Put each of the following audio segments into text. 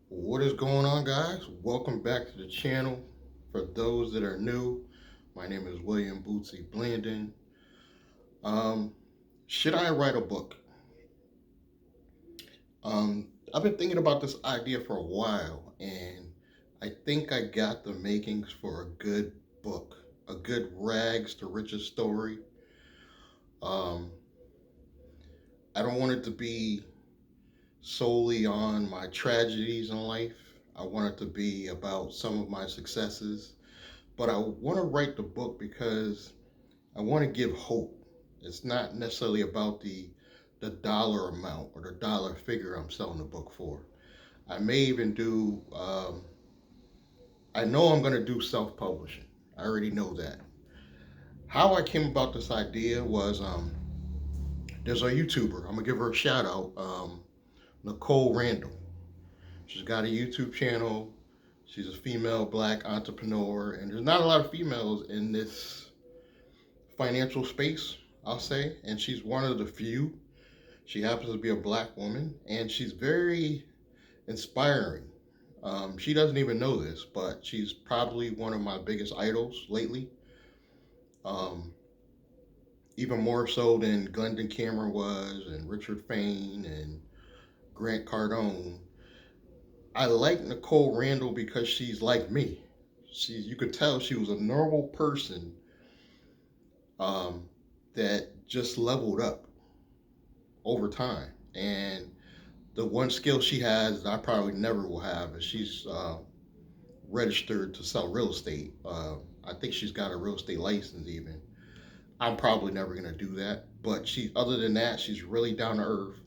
What is going on, guys? Welcome back to the channel. For those that are new, my name is William Bootsy Blandon. Um, should I write a book? I've been thinking about this idea for a while, and I think I got the makings for a good book, a good rags to riches story. Um, I don't want it to be solely on my tragedies in life. I want it to be about some of my successes. But I want to write the book because I want to give hope. It's not necessarily about the dollar amount or the dollar figure I'm selling the book for. I may even do. I know I'm going to do self-publishing. I already know that. How I came about this idea was there's a YouTuber. I'm gonna give her a shout out. Nicole Randall. She's got a YouTube channel. She's a female black entrepreneur, and there's not a lot of females in this financial space, I'll say, and she's one of the few. She happens to be a black woman, and she's very inspiring. She doesn't even know this, but she's probably one of my biggest idols lately. Um, Even more so than Glendon Cameron was, and Richard Fain, and Grant Cardone. I like Nicole Randall because she's like me. You could tell she was a normal person um, that just leveled up over time. And the one skill she has that I probably never will have is she's registered to sell real estate. I think she's got a real estate license even. I'm probably never gonna do that. But other than that, she's really down to earth.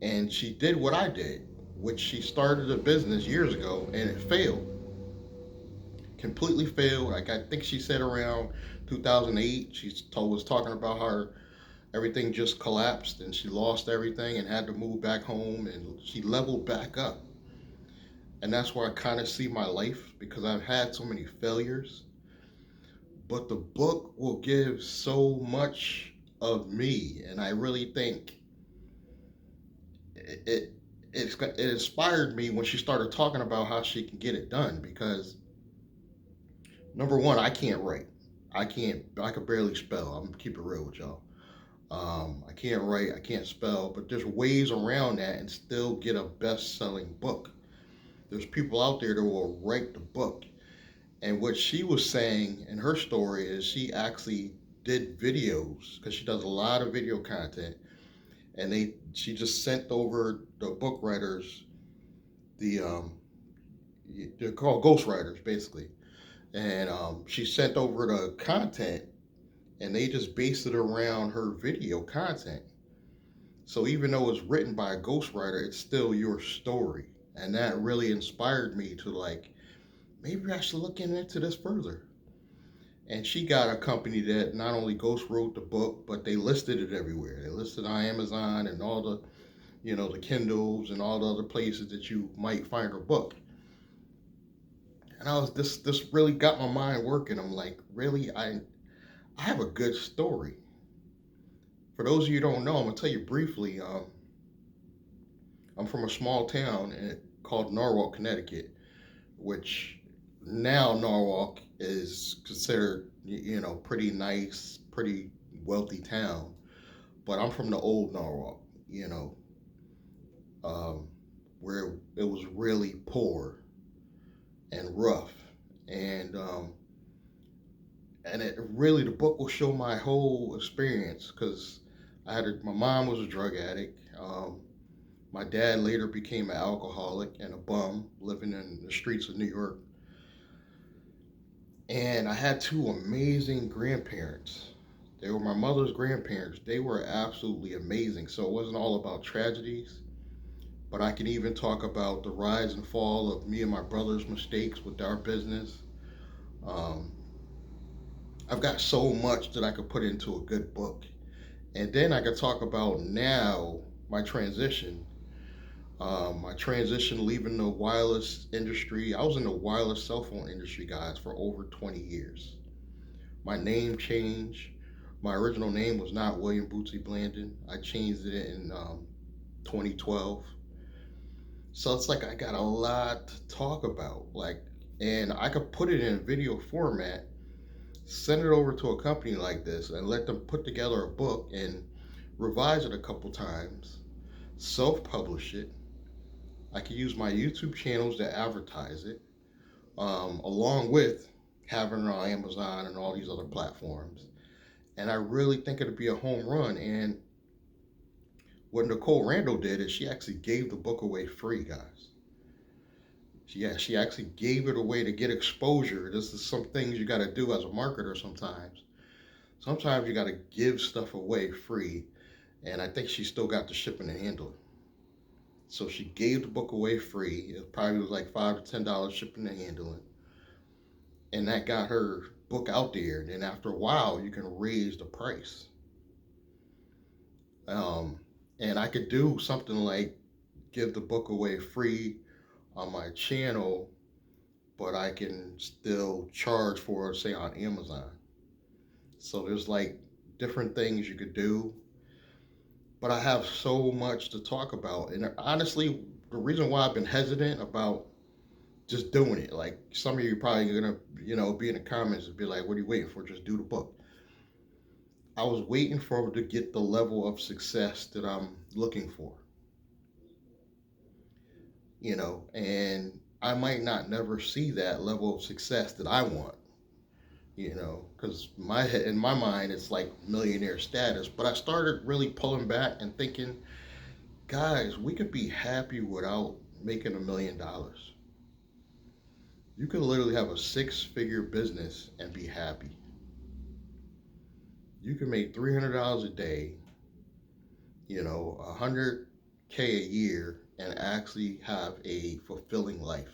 And she did what I did, which she started a business years ago and it failed. Completely failed. Like I think she said around 2008, was talking about how everything just collapsed and she lost everything and had to move back home and she leveled back up. And that's where I kind of see my life because I've had so many failures. But the book will give so much of me, and I really think it it inspired me when she started talking about how she can get it done. Because number one, I can't write. I can barely spell. I'm gonna keep it real with y'all. I can't write, I can't spell, but there's ways around that and still get a best-selling book. There's people out there that will write the book. And what she was saying in her story is she actually did videos because she does a lot of video content, and she just sent over the book writers the they're called ghostwriters basically, and she sent over the content, and they just based it around her video content. So even though it's written by a ghostwriter, it's still your story, and that really inspired me to like maybe I should look into this further. And she got a company that not only ghost wrote the book, but they listed it everywhere. They listed on Amazon and all the, the Kindles and all the other places that you might find her book. And I was this really got my mind working. I'm like, really, I have a good story. For those of you who don't know, I'm gonna tell you briefly. I'm from a small town called Norwalk, Connecticut, which now Norwalk is considered, pretty nice, pretty wealthy town. But I'm from the old Norwalk, um, where it was really poor and rough, and it really the book will show my whole experience because my mom was a drug addict. My dad later became an alcoholic and a bum living in the streets of New York. And I had two amazing grandparents. They were my mother's grandparents. They were absolutely amazing. So it wasn't all about tragedies, but I can even talk about the rise and fall of me and my brother's mistakes with our business. Um, I've got so much that I could put into a good book. And then I could talk about now my transition. My transition leaving the wireless industry. I was in the wireless cell phone industry, guys, for over 20 years. My name changed. My original name was not William Bootsy Blandon. I changed it in 2012. So it's like I got a lot to talk about. And I could put it in video format, send it over to a company like this, and let them put together a book and revise it a couple times, self-publish it. I could use my YouTube channels to advertise it, along with having it on Amazon and all these other platforms. And I really think it'd be a home run. And what Nicole Randall did is she actually gave the book away free, guys. She actually gave it away to get exposure. This is some things you got to do as a marketer sometimes. Sometimes you got to give stuff away free. And I think she still got the shipping and handling. So she gave the book away free. It probably was like $5 to $10 shipping and handling. And that got her book out there. And then after a while, you can raise the price. Um, and I could do something like give the book away free on my channel, but I can still charge for it, say on Amazon. So there's like different things you could do, but I have so much to talk about. And honestly, the reason why I've been hesitant about just doing it, like some of you probably gonna, be in the comments and be like, what are you waiting for? Just do the book. I was waiting for to get the level of success that I'm looking for, and I might not never see that level of success that I want, because in my mind, it's like millionaire status. But I started really pulling back and thinking, guys, we could be happy without making $1 million. You could literally have a 6-figure business and be happy. You can make $300 a day, 100K a year, and actually have a fulfilling life.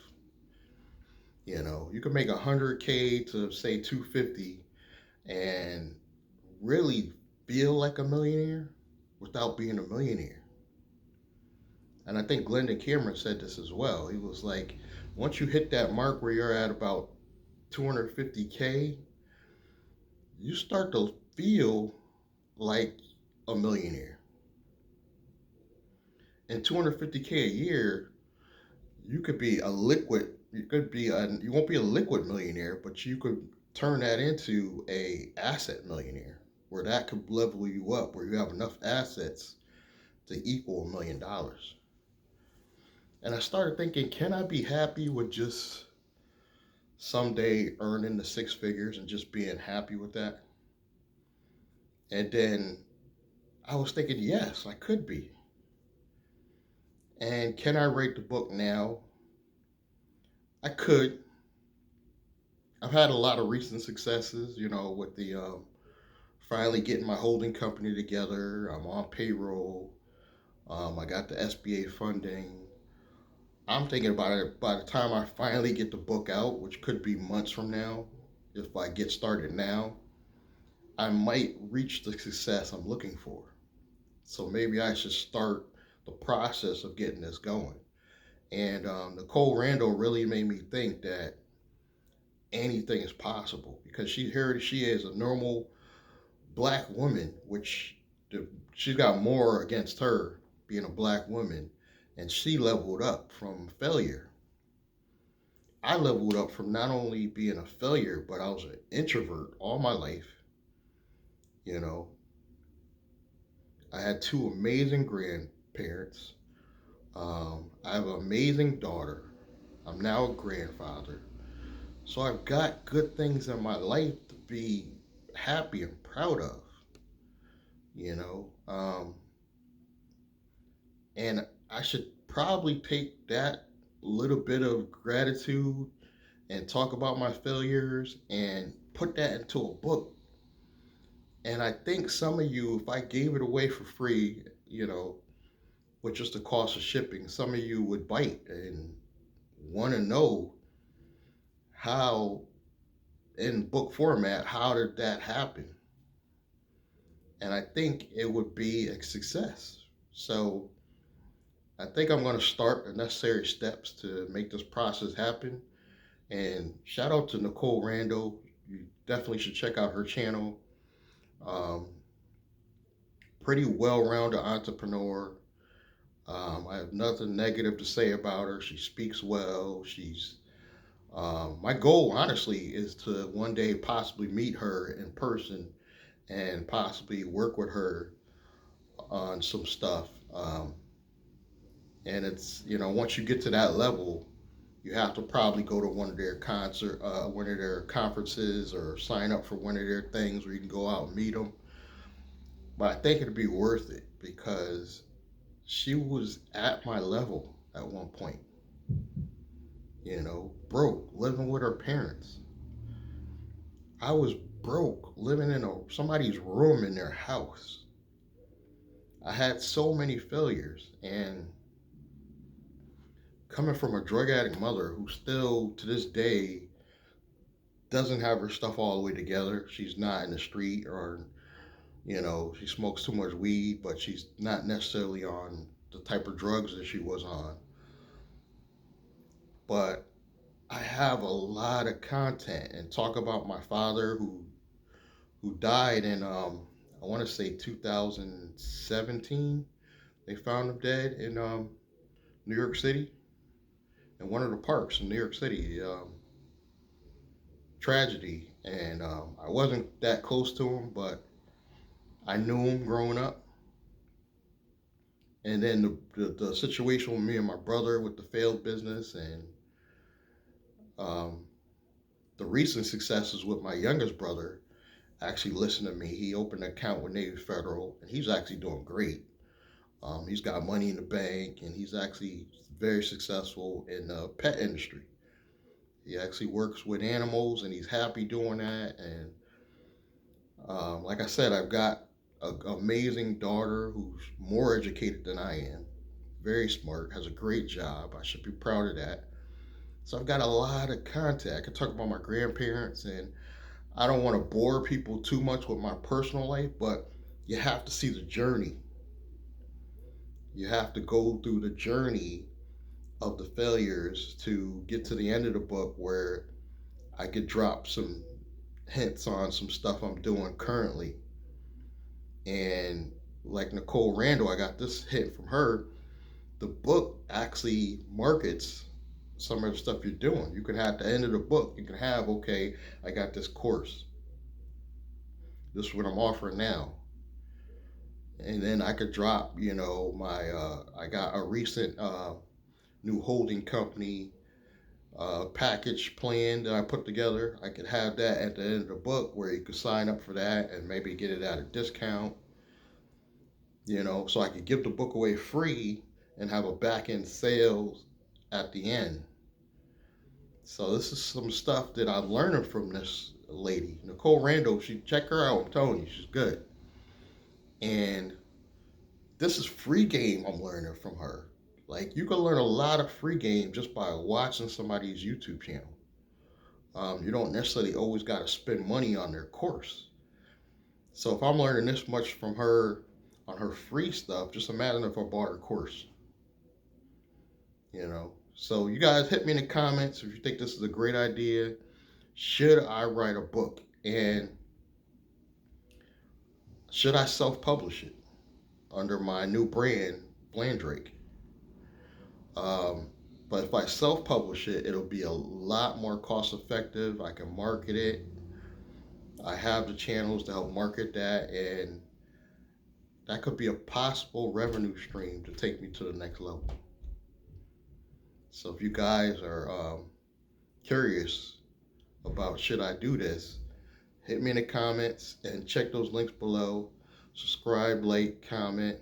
You can make 100K to say 250 and really feel like a millionaire without being a millionaire. And I think Glendon Cameron said this as well. He was like, once you hit that mark where you're at about 250K, you start to feel like a millionaire. And 250K a year, you could be a liquid. You won't be a liquid millionaire, but you could turn that into a asset millionaire, where that could level you up, where you have enough assets to equal $1 million. And I started thinking, can I be happy with just someday earning the 6 figures and just being happy with that? And then I was thinking, yes, I could be. And can I write the book now? I could. I've had a lot of recent successes, with the finally getting my holding company together. I'm on payroll. I got the SBA funding. I'm thinking about it by the time I finally get the book out, which could be months from now. If I get started now, I might reach the success I'm looking for. So maybe I should start the process of getting this going. And Nicole Randall really made me think that anything is possible, because here she is, a normal black woman, which she's got more against her being a black woman, and she leveled up from failure. I leveled up from not only being a failure, but I was an introvert all my life. You know, I had 2 amazing grandparents. I have an amazing daughter. I'm now a grandfather. So I've got good things in my life to be happy and proud of, you know. And I should probably take that little bit of gratitude and talk about my failures and put that into a book. And I think some of you, if I gave it away for free, with just the cost of shipping, some of you would bite and want to know how, in book format, how did that happen? And I think it would be a success. So I think I'm going to start the necessary steps to make this process happen. And shout out to Nicole Randall. You definitely should check out her channel. Um, Pretty well-rounded entrepreneur. I have nothing negative to say about her. She speaks well. She's my goal, honestly, is to one day possibly meet her in person and possibly work with her on some stuff. And it's, once you get to that level, you have to probably go to one of their conferences, or sign up for one of their things where you can go out and meet them. But I think it'd be worth it because she was at my level at one point, broke, living with her parents. I was broke, living in somebody's room in their house. I had so many failures, and coming from a drug addict mother who still to this day doesn't have her stuff all the way together. She's not in the street, or she smokes too much weed, but she's not necessarily on the type of drugs that she was on. But I have a lot of content and talk about my father who died in I want to say 2017. They found him dead in New York City, in one of the parks in New York City. Tragedy, and I wasn't that close to him, but I knew him growing up. And then the situation with me and my brother with the failed business, and um, the recent successes with my youngest brother actually listened to me. He opened an account with Navy Federal, and he's actually doing great. He's got money in the bank, and he's actually very successful in the pet industry. He actually works with animals, and he's happy doing that. And like I said, I've got an amazing daughter who's more educated than I am, very smart, has a great job. I should be proud of that. So I've got a lot of content. I can talk about my grandparents, and I don't want to bore people too much with my personal life, but you have to see the journey. You have to go through the journey of the failures to get to the end of the book, where I could drop some hints on some stuff I'm doing currently. And like Nicole Randall, I got this hint from her. The book actually markets some of the stuff you're doing. You can have at the end of the book, you can have, okay, I got this course. This is what I'm offering now. And then I could drop, I got a recent new holding company package plan that I put together. I could have that at the end of the book where you could sign up for that and maybe get it at a discount, so I could give the book away free and have a back end sales at the end. So this is some stuff that I'm learning from this lady, Nicole Randall. Check her out. I'm telling you, she's good. And this is free game I'm learning from her. Like, you can learn a lot of free game just by watching somebody's YouTube channel. You don't necessarily always got to spend money on their course. So if I'm learning this much from her on her free stuff, just imagine if I bought her course. So you guys hit me in the comments if you think this is a great idea. Should I write a book? And should I self-publish it under my new brand, Blandrake? But if I self-publish it, it'll be a lot more cost-effective. I can market it. I have the channels to help market that, and that could be a possible revenue stream to take me to the next level. So if you guys are curious about should I do this, hit me in the comments and check those links below. Subscribe, like, comment.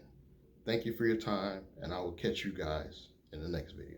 Thank you for your time, and I will catch you guys in the next video.